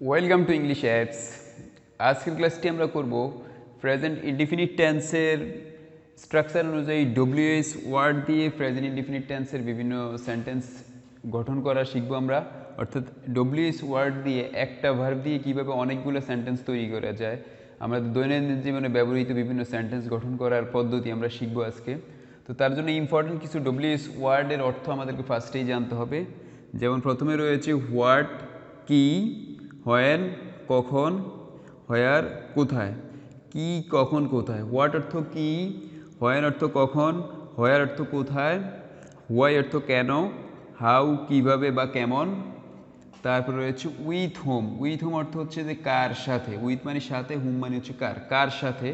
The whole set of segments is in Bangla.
Welcome to English apps. আজকের ক্লাসটি আমরা করব প্রেজেন্ট ইনডিফিনিট টেন্সের স্ট্রাকচার অনুযায়ী ডব্লিউএস ওয়ার্ড দিয়ে প্রেজেন্ট ইনডিফিনিট টেন্সের বিভিন্ন সেন্টেন্স গঠন করা শিখবো আমরা। অর্থাৎ ডব্লিউএস ওয়ার্ড দিয়ে একটা ভার্ব দিয়ে কীভাবে অনেকগুলো সেন্টেন্স তৈরি করা যায়, আমরা দৈনন্দিন জীবনে ব্যবহৃত বিভিন্ন সেন্টেন্স গঠন করার পদ্ধতি আমরা শিখবো আজকে। তো তার জন্য ইম্পর্টেন্ট কিছু ডব্লিউএস ওয়ার্ডের অর্থ আমাদেরকে ফার্স্টেই জানতে হবে। যেমন প্রথমে রয়েছে হোয়াট, কি, হোয়েন কখন, হোয়ার কোথায়। কি, কখন, কোথায়। হোয়াট অর্থ কি, হোয়েন অর্থ কখন, হোয়ার অর্থ কোথায়, হোয়াই অর্থ কেন, হাউ কীভাবে বা কেমন। তারপর রয়েছে উইথ হোম। উইথ হোম অর্থ হচ্ছে যে কার সাথে, উইথ মানে সাথে, হোম মানে হচ্ছে কার, কার সাথে।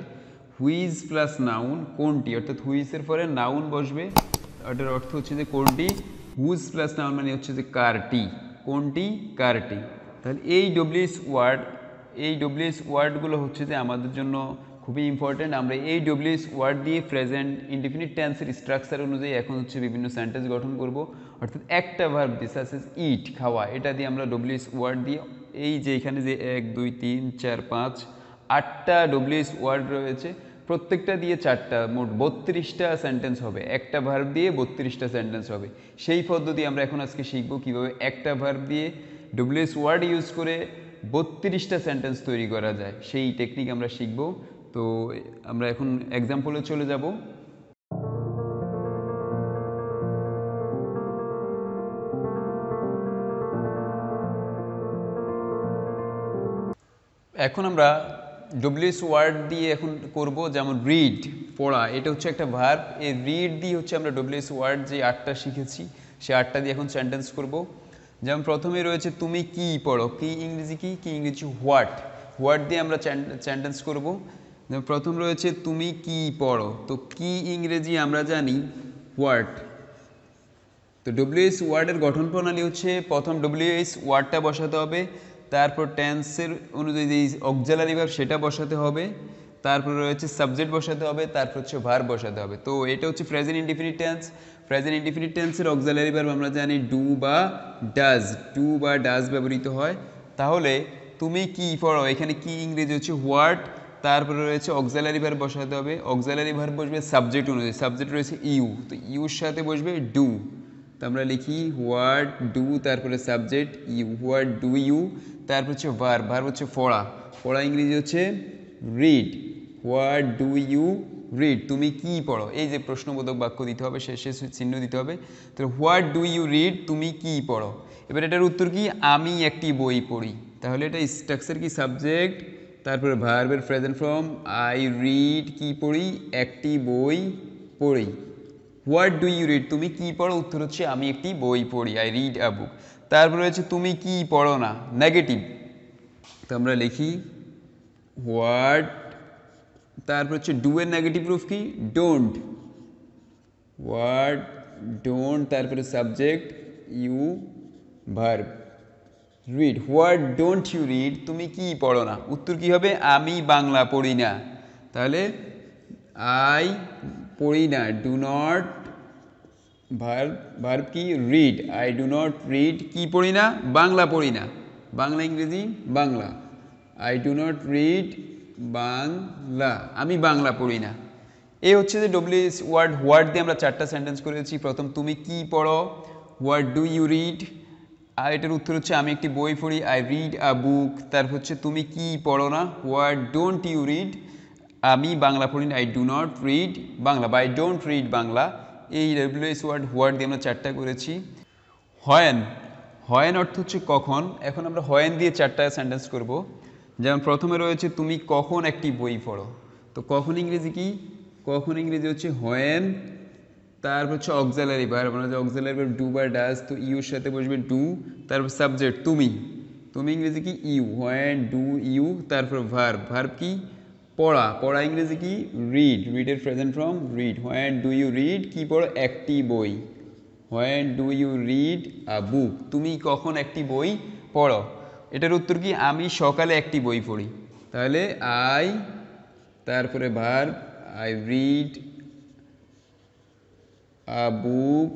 হুইজ প্লাস নাউন কোনটি, অর্থাৎ হুইজের পরে নাউন বসবে, ওটার অর্থ হচ্ছে যে কোনটি। হুইজ প্লাস নাউন মানে হচ্ছে যে কারটি, কোনটি, কারটি। তাহলে এই ডব্লিউএস ওয়ার্ডগুলো হচ্ছে যে আমাদের জন্য খুবই ইম্পর্ট্যান্ট। আমরা এই ডব্লিউএস ওয়ার্ড দিয়ে প্রেজেন্ট ইনডিফিনিট টেন্সের স্ট্রাকচার অনুযায়ী এখন হচ্ছে বিভিন্ন সেন্টেন্স গঠন করব। অর্থাৎ একটা ভার্ব দিয়ে সাচ এজ ইট, খাওয়া, এটা দিয়ে আমরা ডব্লিউএস ওয়ার্ড দিয়ে এই যে এখানে যে 1 2 3 4 5 8টা ডব্লিউএস ওয়ার্ড রয়েছে, প্রত্যেকটা দিয়ে 4টা, মোট 32টা সেন্টেন্স হবে। একটা ভার্ব দিয়ে 32টা সেন্টেন্স হবে। সেই পদ্ধতি আমরা এখন আজকে শিখব কীভাবে একটা ভার্ব দিয়ে ডব্লিউএস ওয়ার্ড ইউজ করে 32টা সেন্টেন্স তৈরি করা যায়, সেই টেকনিক আমরা শিখব। তো আমরা এখন এক্সাম্পলে চলে যাব। এখন আমরা ডব্লিউএস ওয়ার্ড দিয়ে এখন করব, যেমন রিড, পড়া, এটা হচ্ছে একটা ভার্ব। এই রিড দিয়ে হচ্ছে আমরা ডব্লিউএস ওয়ার্ড যে 8টা শিখেছি সে 8টা দিয়ে এখন সেন্টেন্স করব। যেমন প্রথমে রয়েছে তুমি কি পড়ো। কি ইংরেজি কি, কি ইংরেজি হোয়াট। হোয়াট দিয়ে আমরা সেন্টেন্স করব। যেমন প্রথম রয়েছে তুমি কি পড়ো, তো কি ইংরেজি আমরা জানি হোয়াট। তো ডব্লিউএস ওয়ার্ডের গঠন প্রণালী হচ্ছে প্রথম ডব্লিউএস ওয়ার্ডটা বসাতে হবে, তারপর টেন্সের অনুযায়ী যে অক্সিলারি ভার্ব সেটা বসাতে হবে, তারপর রয়েছে সাবজেক্ট বসাতে হবে, তারপর হচ্ছে ভার্ব বসাতে হবে। তো এটা হচ্ছে present indefinite tense. Present indefinite টেন্সের অক্সিলারি ভার্ব আমরা জানি ডু বা ডাজ, ডু বা ডাজ ব্যবহৃত হয়। তাহলে তুমি কি পড়ো, এখানে কি ইংরেজি হচ্ছে হোয়াট, তারপরে রয়েছে অক্সিলারি ভার্ব বসাতে হবে। অক্সিলারি ভার্ব বসবে সাবজেক্ট অনুযায়ী, সাবজেক্ট রয়েছে ইউ, তো ইউর সাথে বসবে ডু। তো আমরা লিখি হোয়াট ডু, তারপরে subject you, what do you, তারপর হচ্ছে ভার্ব, ভার্ব হচ্ছে পড়া, পড়া ইংরেজি হচ্ছে read. What do you read, তুমি কি পড়ো, এই যে প্রশ্নবোধক বাক্য দিতে হবে, শেষে চিহ্ন দিতে হবে। তো হোয়াট ডু ইউ রিড, তুমি কি পড়ো। এবার এটার উত্তর কি, আমি একটি বই পড়ি। তাহলে এটা স্ট্রাকচার কি, সাবজেক্ট, তারপরে ভার্বের প্রেজেন্ট ফর্ম, আই রিড, কি পড়ি, একটি বই পড়ি। হোয়াট ডু ইউ রিড, তুমি কি পড়ো, উত্তর হচ্ছে আমি একটি বই পড়ি, আই রিড আ বুক। তারপরে হচ্ছে তুমি কি পড়ো না, নেগেটিভ, তো আমরা লিখি হোয়াট, তারপর হচ্ছে ডু এর নেগেটিভ রূপ কি, ডোন্ট, হোয়াট ডোন্ট, তারপরে subject you, verb read. What don't you read, তুমি কি পড়ো না, উত্তর কি হবে, আমি বাংলা পড়ি না। তাহলে আই পড়ি না, ডু নট, ভার্ব, ভার্ব কি read, I do not read, কি পড়ি না, বাংলা পড়ি না, বাংলা ইংরেজি Bangla, I do not read Bangla, আমি বাংলা পড়ি না। এই হচ্ছে যে ডব্লিউএস ওয়ার্ড, হোয়াট দিয়ে আমরা 4টা সেন্টেন্স করেছি। প্রথম তুমি কি পড়ো, হোয়াট ডু ইউ রিড, আর এটার উত্তর হচ্ছে আমি একটি বই পড়ি, আই রিড আ বুক। তারপর হচ্ছে তুমি কি পড়ো না, হোয়াট ডোন্ট ইউ রিড, আমি বাংলা পড়ি না, I do not read Bangla বা আই ডোন্ট রিড বাংলা। এই ডব্লিউএস ওয়ার্ড হোয়াট দিয়ে আমরা 4টা করেছি। হোয়েন, হোয়েন অর্থ হচ্ছে কখন। এখন আমরা হোয়েন দিয়ে 4টা সেন্টেন্স করব। যেমন প্রথমে রয়েছে তুমি কখন একটি বই পড়ো, তো কখন ইংরেজি কি, কখন ইংরেজি হচ্ছে হোয়েন, তারপর হচ্ছে অক্সিলারি ভার্ব, আমরা যে অক্সিলারি ভার্ব ডু বা ডাজ, তো ইউর সাথে বসবে ডু, তারপর সাবজেক্ট তুমি, তুমি ইংরেজি কি ইউ, হোয়েন ডু ইউ, তারপর ভার্ব, ভার্ব কি পড়া, পড়া ইংরেজি কি রিড, রিডের present form read. When do you read, কি পড়ো, একটি বই, when do you read a book, তুমি কখন একটি বই পড়ো। এটার উত্তর কি, আমি সকালে একটি বই পড়ি। তাহলে আই, তারপরে verb, I read a book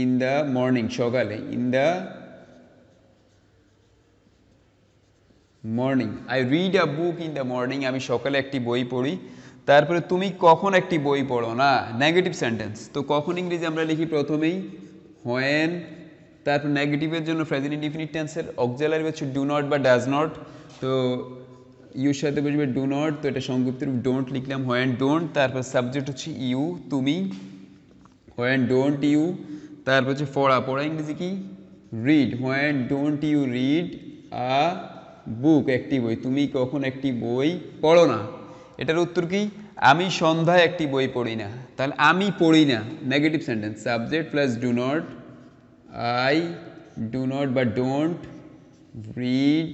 in the morning, সকালে, in the morning, I read a book in the morning, আমি সকালে একটি বই পড়ি। তারপরে তুমি কখন একটি বই পড়ো না, নেগেটিভ সেন্টেন্স। তো কখন ইংরেজি আমরা লিখি প্রথমেই হোয়েন, তারপর নেগেটিভের জন্য প্রেজেন্ট ইনডিফিনিট টেন্সের অক্সিলারি হচ্ছে ডু নট বা ডাজ নট। তো ইউর সাথে বসবে ডু নট, তো এটা সংক্ষিপ্ত রূপ ডোন্ট লিখলাম, হোয়েন ডোন্ট। তারপর সাবজেক্ট হচ্ছে ইউ, তুমি, হোয়েন ডোন্ট ইউ। তারপর হচ্ছে পড়া, পড়া ইংরেজি কি read, when don't you read a book, একটি বই, তুমি কখন একটি বই পড়ো না। এটার উত্তর কি, আমি সন্ধ্যায় একটি বই পড়ি না। তাহলে আমি পড়ি না, negative sentence, subject plus do not, I do not বা ডোন্ট রিড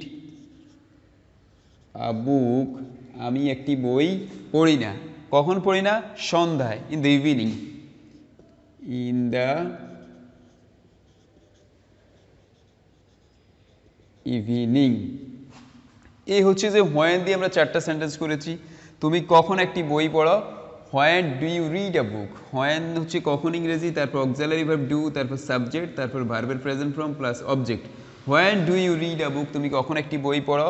আ বুক, আমি একটি বই পড়ি না। কখন পড়ি না, সন্ধ্যায়, in the evening, in the evening. এই হচ্ছে যে হোয়েন দিয়ে আমরা চারটা সেন্টেন্স করেছি। তুমি কখন একটি বই পড়ো, when do you read a book, when হচ্ছে কখন ইংরেজি, তারপর অক্সিলারি ভার্ব ডু, তারপর সাবজেক্ট, তারপর ভার্বের present form plus object. When do you read a book, তুমি কখন একটি বই পড়ো,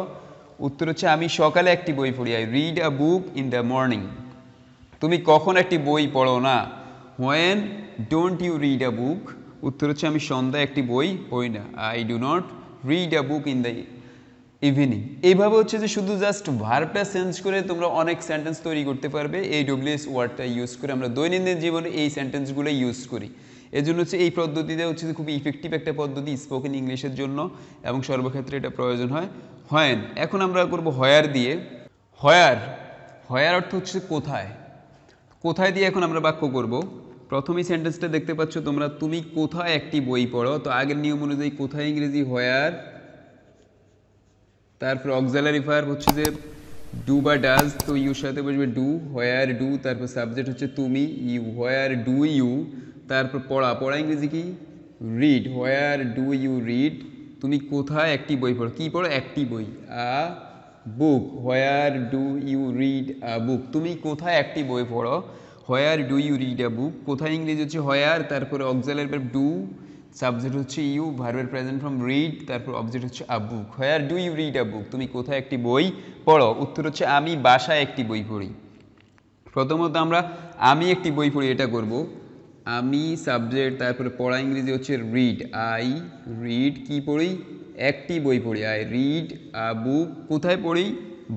উত্তর হচ্ছে আমি সকালে একটি বই পড়ি, I read a book in the morning. তুমি কখন একটি বই পড়ো না, when don't you read a book, উত্তর হচ্ছে আমি সন্ধ্যায় একটি বই পড়ি না, I do not read a book in the evening. এইভাবে হচ্ছে যে শুধু জাস্ট ভার্বটা চেঞ্জ করে তোমরা অনেক সেন্টেন্স তৈরি করতে পারবে। এই ডব্লিউএস ওয়ার্ডটা ইউজ করে আমরা দৈনন্দিন জীবনে এই সেন্টেন্সগুলো ইউজ করি। এজন্য হচ্ছে এই পদ্ধতিতে হচ্ছে যে খুবই ইফেক্টিভ একটা পদ্ধতি স্পোকেন ইংলিশের জন্য, এবং সর্বক্ষেত্রে এটা প্রয়োজন হয়। হোয়েন, এখন আমরা করব হয়ার দিয়ে। হয়ার, হয়ার অর্থ হচ্ছে কোথায়, কোথায় দিয়ে এখন আমরা বাক্য করব। প্রথমেই সেন্টেন্সটা দেখতে পাচ্ছ তোমরা, তুমি কোথায় একটি বই পড়ো। তো আগের নিয়ম অনুযায়ী কোথায় ইংরেজি হোয়ার, তারপর অক্সিলারি ভার্ব হচ্ছে যে ডু বা ডাজ, তো ইউর সাথে বসবে ডু, হোয়ার ডু, তারপর সাবজেক্ট হচ্ছে তুমি, ইউ, হোয়ার ডু ইউ। তারপর পড়া, পড়া ইংরেজি কি read, where do you read, তুমি কোথায় একটি বই পড়ো, কি পড়ো, একটি বই, a book, where do you read a book, তুমি কোথায় একটি বই পড়ো, where do you read a book. কোথায় ইংরেজি হচ্ছে হোয়ার, তারপরে অক্সিলারি ভার্ব ডু, সাবজেক্ট হচ্ছে ইউ, ভার্বের প্রেজেন্ট ফর্ম রিড, তারপর অবজেক্ট হচ্ছে a book, where do you read a book, তুমি কোথায় একটি বই পড়ো, উত্তর হচ্ছে আমি বাসায় একটি বই পড়ি। প্রথমত আমরা আমি একটি বই পড়ি এটা করব, আমি সাবজেক্ট, তারপরে পড়া ইংরেজি হচ্ছে রিড, আই রিড, কি পড়ি, একটি বই পড়ি, আই রিড আ বুক, কোথায় পড়ি,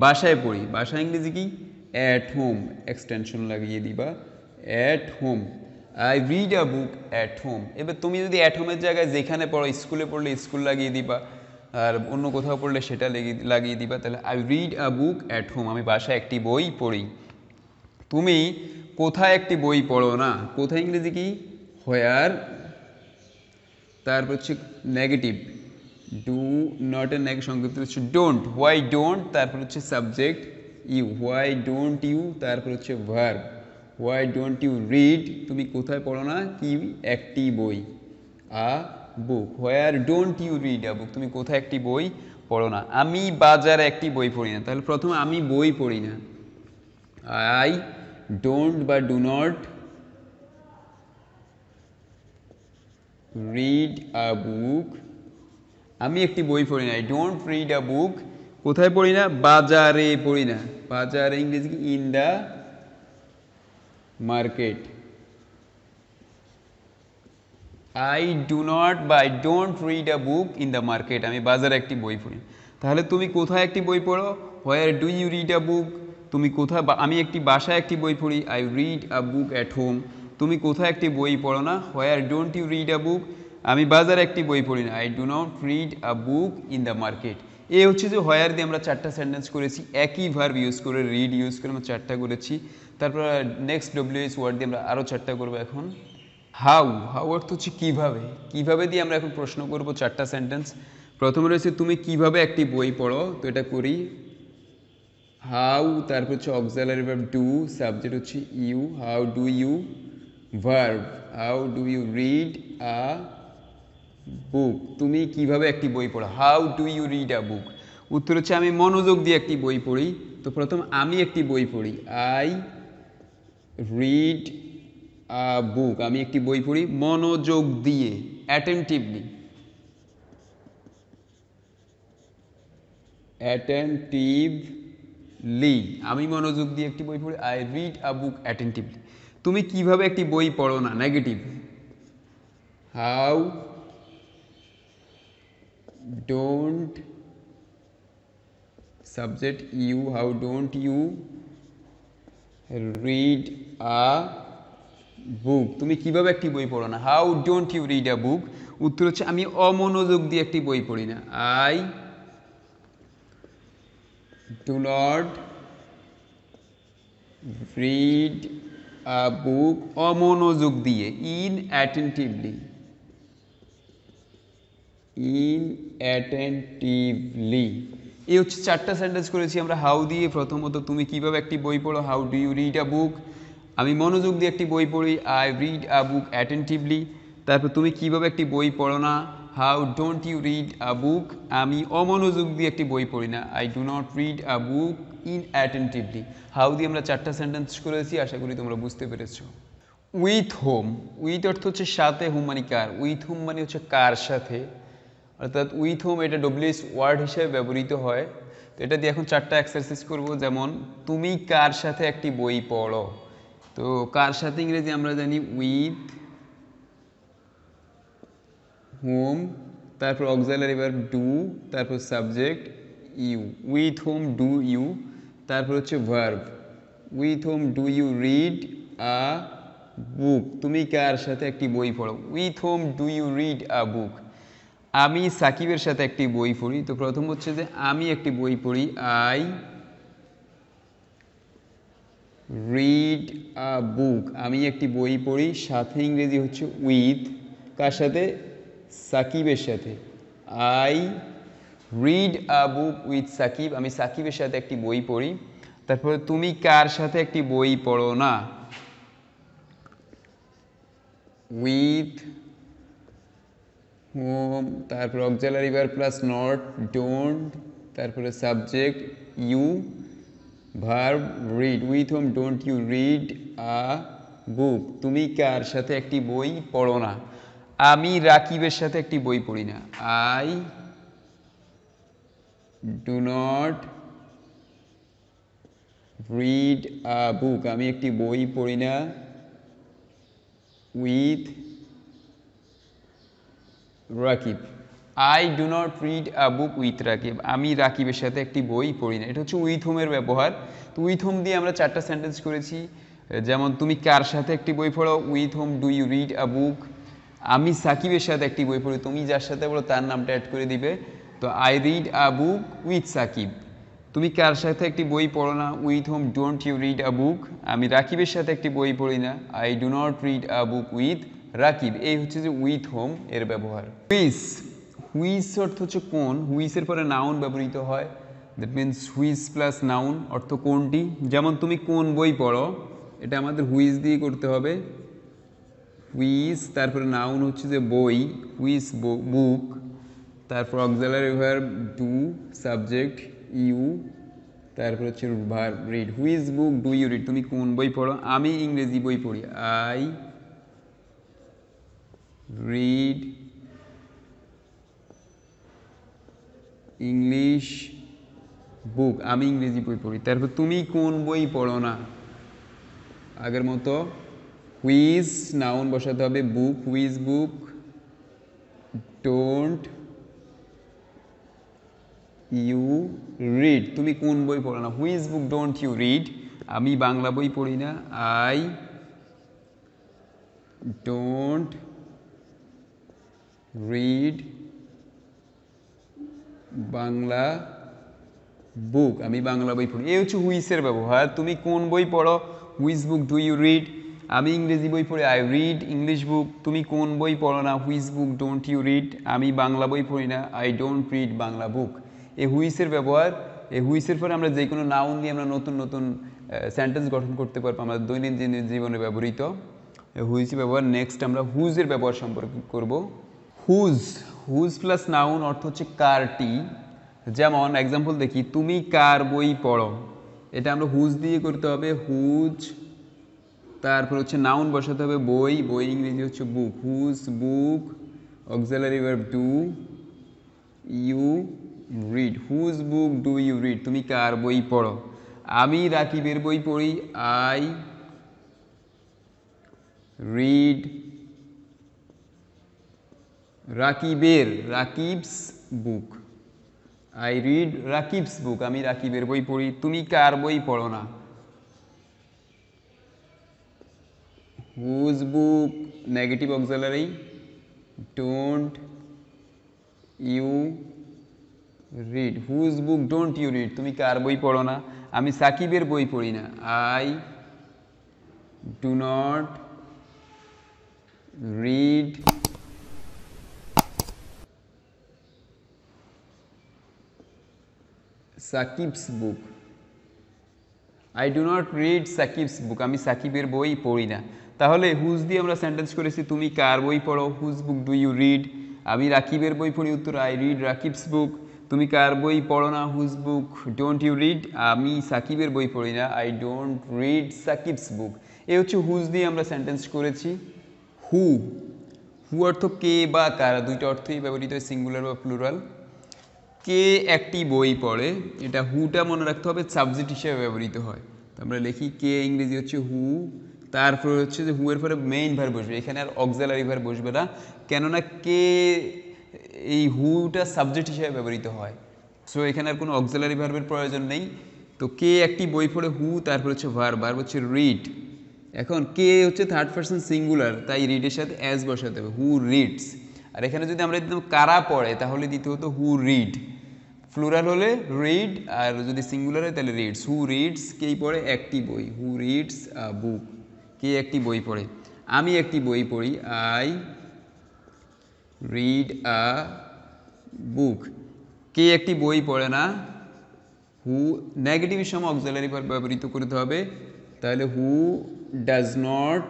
বাসায় পড়ি, বাসা ইংরেজি কি অ্যাট হোম, এক্সটেনশন লাগিয়ে দিবা, at home, I read a book at home. এবার তুমি যদি অ্যাট হোমের জায়গায় যেখানে পড়ো, স্কুলে পড়লে স্কুল লাগিয়ে দিবা, আর অন্য কোথাও পড়লে সেটা লাগিয়ে দিবা, তাহলে I read a book at home, আমি বাসায় একটি বই পড়ি। তুমি কোথায় একটি বই পড়ো না, কোথায় ইংরেজি কি হোয়ার, তারপর হচ্ছে নেগেটিভ ডু নট এর সংক্ষিপ্ত হচ্ছে ডোন্ট, হোয়াই ডোন্ট, তারপর হচ্ছে subject you, why don't you, তারপর হচ্ছে verb, why don't you read, তুমি কোথায় পড়ো না কি একটি বই, a book, where don't you read a book, তুমি কোথায় একটি বই পড়ো না। আমি বাজারে একটি বই পড়ি না, তাহলে প্রথমে আমি বই পড়ি না, আই ডোন্ট বা do not read a book, আমি একটি বই পড়ি না, I don't read a book, কোথায় পড়ি না, বাজারে পড়ি না, বাজারে ইংরেজি কি in the market, I do not বা I don't read a book in the market, আমি বাজারে একটি বই পড়ি। তাহলে তুমি কোথায় একটি বই পড়ো, where do you read a book, তুমি কোথায়, আমি একটি বাসায় একটি বই পড়ি, I read a book at home, তুমি কোথায় একটি বই পড়ো না, where don't you read a book, আমি বাজারে একটি বই পড়ি না, I do not read a book in the market. এই হচ্ছে যে হোয়ার দিয়ে আমরা চারটা সেন্টেন্স করেছি, একই ভার্ব ইউজ করে, রিড ইউজ করে আমরা চারটা করেছি। তারপর নেক্সট ডব্লিউএস ওয়ার্ড দিয়ে আমরা আরও চারটা করবো এখন। হাউ, হাউ অর্থ হচ্ছে কিভাবে, কিভাবে দিয়ে আমরা এখন প্রশ্ন করব চারটা সেন্টেন্স। প্রথমে রয়েছে তুমি কিভাবে একটি বই পড়ো, তো এটা করি হাউ, তারপর হচ্ছে অক্সিলারি ভার্ব ডু, সাবজেক্ট হচ্ছে you, how do you, verb how do you read a book, তুমি কিভাবে একটি বই পড়ো, how do you read a book, উত্তর হচ্ছে আমি মনোযোগ দিয়ে একটি বই পড়ি। তো প্রথম আমি একটি বই পড়ি, আই রিড আ বুক, আমি একটি বই পড়ি মনোযোগ দিয়ে, অ্যাটেন্টিভলি। অ্যাটেন্টিভলি, আমি মনোযোগ দিয়ে একটি বই পড়ি। I read a book attentively. তুমি কিভাবে একটি বই পড়ো না, negative. How don't subject you, how don't you read a book, তুমি কিভাবে একটি বই পড়ো না। How don't you read a book, উত্তর হচ্ছে আমি অমনোযোগ দিয়ে একটি বই পড়ি না। I do not read a book, অমনোযোগ দিয়ে, ইনঅ্যাটেন্টিভলি, ইনঅ্যাটেন্টিভলি। এই হচ্ছে চারটা সেন্টেন্স করেছি আমরা হাউ দিয়ে। প্রথমত তুমি কিভাবে একটি বই পড়ো, how do you read a book, আমি মনোযোগ দিয়ে একটি বই পড়ি, I read a book attentively. তারপর তুমি কিভাবে একটি বই পড়ো না, how don't you read a book, আমি অমনোযোগ দিয়ে একটি বই পড়ি না, I do not read a book inattentively. How দিয়ে আমরা চারটা সেন্টেন্স করেছি, আশা করি তোমরা বুঝতে পেরেছো। উইথ হোম, উইথ অর্থ হচ্ছে সাথে, হোম মানে কার, উইথ হোম মানে হচ্ছে কার সাথে, অর্থাৎ উইথ হোম এটা ডব্লিউএস ওয়ার্ড হিসেবে ব্যবহৃত হয়। তো এটা দিয়ে এখন চারটা এক্সারসাইজ করব। যেমন তুমি কার সাথে একটি বই পড়ো, তো কার সাথে ইংরেজি আমরা জানি উইথ হোম, তারপর অক্সিলারি ভার্ব ডু, তারপর subject you, with whom do you, তারপর হচ্ছে verb, with whom do you read a book, তুমি কার সাথে একটি বই পড়ো, with whom do you read a book. আমি সাকিবের সাথে একটি বই পড়ি, তো প্রথম হচ্ছে যে আমি একটি বই পড়ি, আই রিড আ বুক, আমি একটি বই পড়ি, সাথে ইংরেজি হচ্ছে উইথ, কার সাথে, সাকিবের সাথে, I read a book with Sakib, আমি সাকিবের সাথে একটি বই পড়ি। তারপরে তুমি কার সাথে একটি বই পড়ো না, উইথ হোম, তারপর auxiliary verb plus not, don't, তারপরে subject you, verb read, with whom don't you read a book, তুমি কার সাথে একটি বই পড়ো না, আমি রাকিবের সাথে একটি বই পড়ি না, I do not read a book, আমি একটি বই পড়ি না, with Rakib, I do not read a book with Rakib, আমি রাকিবের সাথে একটি বই পড়ি না। এটা হচ্ছে উইথ হোমের ব্যবহার। তো উইথ হোম দিয়ে আমরা চারটা সেন্টেন্স করেছি। যেমন তুমি কার সাথে একটি বই পড়ো, with whom do you read a book, আমি সাকিবের সাথে একটি বই পড়ি, তুমি যার সাথে বলো তার নামটা অ্যাড করে দিবে, তো I read a book with Sakib. তুমি কার সাথে একটি বই পড়ো না, with whom don't you read a book, আমি রাকিবের সাথে একটি বই পড়ি না, I do not read a book with Rakib. এই হচ্ছে যে উইথ হোম এর ব্যবহার। হুইস, হুইস অর্থ হচ্ছে কোন, হুইসের পরে নাউন ব্যবহৃত হয়, দ্যাট মিনস হুইস প্লাস নাউন অর্থ কোনটি। যেমন তুমি কোন বই পড়ো, এটা আমাদের হুইস দিয়ে করতে হবে, হুইস, তারপরে নাউন হচ্ছে যে বই, হুইস বুক, তারপর auxiliary verb do, subject you, তারপর হচ্ছে ভার্ব রিড, হুইস বুক ডু ইউ রিড, তুমি কোন বই পড়ো, আমি ইংরেজি বই পড়ি, আই রিড ইংলিশ বুক, আমি ইংরেজি বই পড়ি। তারপর তুমি কোন বই পড়ো না, আগের মতো হুইজ নাউন বসাতে হবে, book, which book don't you read, তুমি কোন বই পড়ো না, which book don't you read, আমি বাংলা বই পড়ি না, I don't read Bangla book, আমি বাংলা বই পড়ি। এই হচ্ছে হুইসের ব্যবহার। তুমি কোন বই পড়ো, হুইস বুক ডু ইউ রিড, আমি ইংরেজি বই পড়ি, আই রিড ইংলিশ বুক, তুমি কোন বই পড়ো না, হুইস বুক ডোন্ট ইউ রিড, আমি বাংলা বই পড়ি না, আই ডোন্ট রিড বাংলা বুক। এই হুইসের ব্যবহার, এই হুইসের পরে আমরা যে কোনো নাউন দিয়ে আমরা নতুন নতুন সেন্টেন্স গঠন করতে পারবো, আমরা দৈনন্দিন জীবনে ব্যবহৃত হুইসের ব্যবহার। নেক্সট আমরা হুজের ব্যবহার সম্পর্কে করব। হুজ, হুজ প্লাস নাউন অর্থ হচ্ছে কারটি। যেমন এক্সাম্পল দেখি, তুমি কার বই পড়ো, এটা আমরা হুজ দিয়ে করতে হবে, হুজ, তারপর হচ্ছে নাউন বসাতে হবে বই, বই ইংরেজি হচ্ছে book, whose book, auxiliary verb do you read, whose book do you read, তুমি কার বই পড়ো? আমি রাকিবের বই পড়ি, I read Rakib's book, I read Rakib's book, আমি রাকিবের বই পড়ি। তুমি কার বই পড়ো না? Whose book negative auxiliary, don't you read, whose book don't you read, তুমি কার বই পড়ো না? আমি সাকিবের বই পড়ি না, I do not read Sakib's book, I do not read Sakib's book, আমি সাকিবের বই পড়ি না। তাহলে হুজ দিয়ে আমরা সেন্টেন্স করেছি, তুমি কার বই পড়ো? Whose book do you read. আমি রাকিবের বই পড়ি, উত্তর আই রিড রাকিবস বুক। তুমি কার বই পড়ো না? Whose book don't you read, আমি সাকিবের বই পড়ি না, I don't read Sakib's book. এই হচ্ছে হুজ দিয়ে আমরা সেন্টেন্স করেছি। হু, হু অর্থ কে বা কারা, দুইটা অর্থই ব্যবহৃত হয়, সিঙ্গুলার বা প্লুরাল। কে একটি বই পড়ে, এটা হুটা মনে রাখতে হবে, সাবজেক্ট হিসেবে ব্যবহৃত হয়। তো আমরা লিখি কে, ইংরেজি হচ্ছে হু, তারপরে হচ্ছে যে হু এর পরে মেইন ভার্ব বসবে, এখানে আর অক্সিলারি ভার্ব বসবে না, কেননা কে এই হুটা সাবজেক্ট হিসেবে ব্যবহৃত হয়, সো এখানে আর কোনো অক্সিলারি ভার্বের প্রয়োজন নেই। তো কে একটি বই পড়ে, হু, তারপর হচ্ছে ভার্ব হচ্ছে রিড। এখন কে হচ্ছে থার্ড পারসন সিঙ্গুলার, তাই রিডের সাথে অ্যাজ বসাতে হবে, হু রিডস। আর এখানে যদি আমরা দিতাম কারা পড়ে, তাহলে দিতে হতো হু রিড। প্লুরাল হলে রিড, আর যদি সিঙ্গুলার হয় তাহলে রিডস। হু রিডস, কেই পড়ে একটি বই, হু রিডস আ বুক, কে একটি বই পড়ে। আমি একটি বই পড়ি, আই রিড আ বুক। কে একটি বই পড়ে না, হু নেগেটিভের সময় অক্সিলারি ভার্ব ব্যবহৃত করতে হবে, তাহলে who does not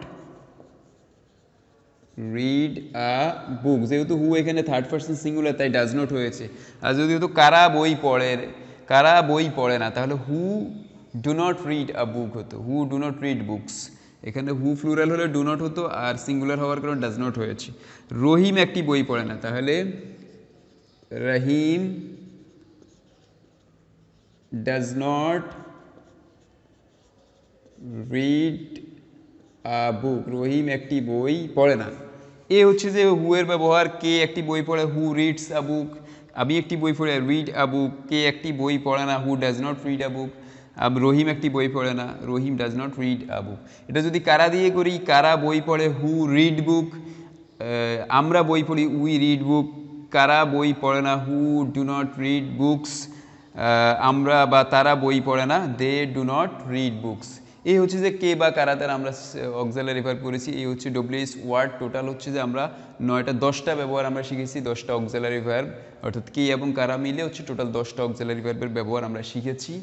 read a book, যেহেতু হু এখানে থার্ড পারসন সিঙ্গুলার তাই ডাজ নট হয়েছে। আর যদি হতো কারা বই পড়ে, কারা বই পড়ে না, তাহলে who do not read a book হতো, who do not read books. এখানে হু প্লুরাল হলে ডু নট হতো, আর সিঙ্গুলার হওয়ার কারণে ডাজ নট হয়েছে। রহিম একটি বই পড়ে না, তাহলে রহিম does not read a book, Rahim একটি বই পড়ে না। এ হচ্ছে যে হু এর ব্যবহার, কে একটি বই পড়ে, হু রিডস আ বুক। আমি একটি বই পড়ে, রিড আ বুক। কে একটি বই পড়ে না, who does not read a book. Rahim একটি বই পড়ে না, Rahim does not read a book. এটা যদি কারা দিয়ে করি, কারা বই পড়ে, হু রিড বুক। আমরা বই পড়ি, উই রিড বুক। কারা বই পড়ে না, who do not read books. আমরা বা তারা বই পড়ে না, they do not read books. এই হচ্ছে যে কে বা কারা দ্বারা আমরা অক্সিলারি ভার্ব করেছি। এই হচ্ছে ডব্লিউএস ওয়ার্ড। টোটাল হচ্ছে যে আমরা 10টা ব্যবহার আমরা শিখেছি, 10টা অক্সিলারি ভার্ব, অর্থাৎ কে এবং কারা মিলে হচ্ছে টোটাল 10টা অক্সিলারি ভার্বের ব্যবহার আমরা শিখেছি।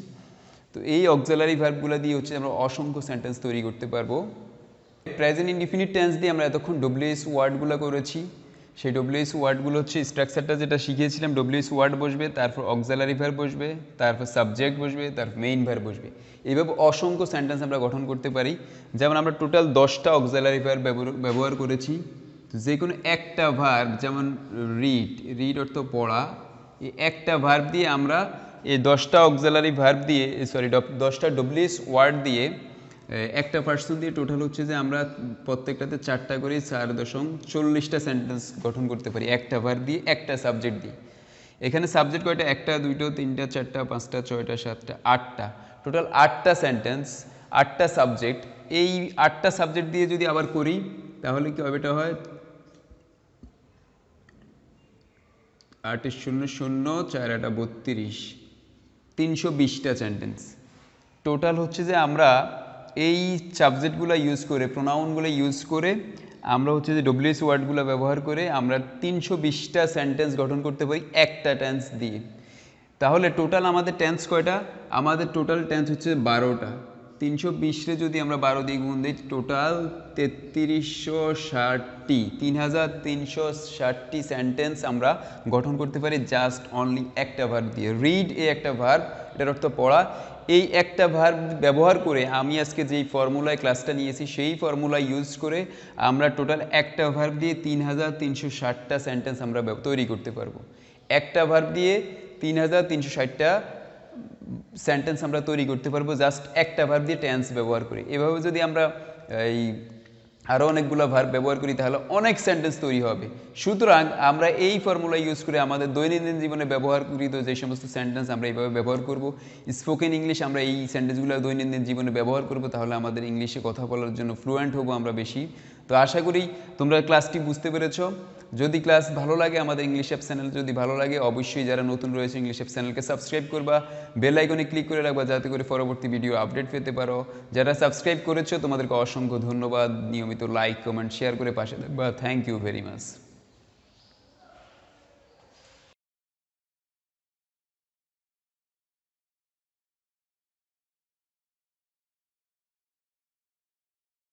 তো এই অক্সিলারি ভার্বগুলো দিয়ে হচ্ছে আমরা অসংখ্য সেন্টেন্স তৈরি করতে পারবো। প্রেজেন্ট ইনডিফিনিট টেন্স দিয়ে আমরা এতক্ষণ ডব্লিউএস ওয়ার্ডগুলো করেছি। সেই ডব্লিউএস ওয়ার্ডগুলো হচ্ছে স্ট্রাকচারটা যেটা শিখিয়েছিলাম, ডব্লিউএস ওয়ার্ড বসবে, তারপর অক্সিলারি ভার্ব বসবে, তারপর সাবজেক্ট বসবে, তারপর মেইন ভার্ব বসবে। এইভাবে অসংখ্য সেন্টেন্স আমরা গঠন করতে পারি। যেমন আমরা টোটাল 10টা অক্সিলারি ভার্ব ব্যবহার করেছি। যে কোনো একটা ভার্ব, যেমন রিড, রিড অর্থ পড়া, এই একটা ভার্ব দিয়ে আমরা এই 10টা অক্সিলারি ভার্ব দিয়ে, সরি 10টা ডব্লিউএস ওয়ার্ড দিয়ে, একটা পার্সন দিয়ে টোটাল হচ্ছে যে আমরা প্রত্যেকটাতে 4টা করে 4.40টা সেন্টেন্স গঠন করতে পারি, একটা ভার্ব দিয়ে, একটা সাবজেক্ট দিয়ে। এখানে সাবজেক্ট কয়টা? একটা, দুইটা, তিনটা, চারটা, পাঁচটা, ছয়টা, সাতটা, 8টা, টোটাল 8টা সেন্টেন্স, 8টা সাবজেক্ট। এই 8টা সাবজেক্ট দিয়ে যদি আবার করি, তাহলে কি হবে? এটা হয় 8 0 0 4 8 32, 320টা সেন্টেন্স টোটাল হচ্ছে যে আমরা এই সাবজেক্টগুলো ইউজ করে, প্রোনাউনগুলো ইউজ করে, আমরা হচ্ছে যে ডব্লিউএস ওয়ার্ডগুলো ব্যবহার করে আমরা 320টা সেন্টেন্স গঠন করতে পারি একটা টেন্স দিয়ে। তাহলে টোটাল আমাদের টেন্স কয়টা? আমাদের টোটাল টেন্স হচ্ছে 12টা। 320রে যদি আমরা 12 দিয়ে গুণ দিই, টোটাল 3360টি, 3360টি সেন্টেন্স আমরা গঠন করতে পারি জাস্ট অনলি একটা ভার্ব দিয়ে। রিড এই একটা ভার্ব, এটার অর্থ পড়া। এই একটা ভার্ব ব্যবহার করে আমি আজকে যেই ফর্মুলায় ক্লাসটা নিয়েছি, সেই ফর্মুলা ইউজ করে আমরা টোটাল একটা ভার্ব দিয়ে 3360টা সেন্টেন্স আমরা তৈরি করতে পারবো। একটা ভার্ব দিয়ে 3360টা সেন্টেন্স আমরা তৈরি করতে পারবো জাস্ট একটা ভার্ব দিয়ে টেন্স ব্যবহার করে। এভাবে যদি আমরা এই আরও অনেকগুলো ভার্ব ব্যবহার করি তাহলে অনেক সেন্টেন্স তৈরি হবে। সুতরাং আমরা এই ফর্মুলা ইউজ করে আমাদের দৈনন্দিন জীবনে ব্যবহারকৃত যে সমস্ত সেন্টেন্স আমরা এইভাবে ব্যবহার করব। স্পোকেন ইংলিশ আমরা এই সেন্টেন্সগুলো দৈনন্দিন জীবনে ব্যবহার করব, তাহলে আমাদের ইংলিশে কথা বলার জন্য ফ্লুয়েন্ট হব আমরা বেশি। তো আশা করি তোমরা ক্লাসটি বুঝতে পেরেছো। যদি ক্লাস ভালো লাগে, আমাদের ইংলিশ অ্যাপ চ্যানেল যদি ভালো লাগে, অবশ্যই যারা নতুন রয়েছে ইংলিশ অ্যাপ চ্যানেলকে সাবস্ক্রাইব করবা, বেল আইকনে ক্লিক করে রাখবা যাতে করে পরবর্তী ভিডিও আপডেট পেতে পারো। যারা সাবস্ক্রাইব করেছো তোমাদেরকে অসংখ্য ধন্যবাদ। নিয়মিত লাইক কমেন্ট শেয়ার করে পাশে থাকবা। Thank you very much.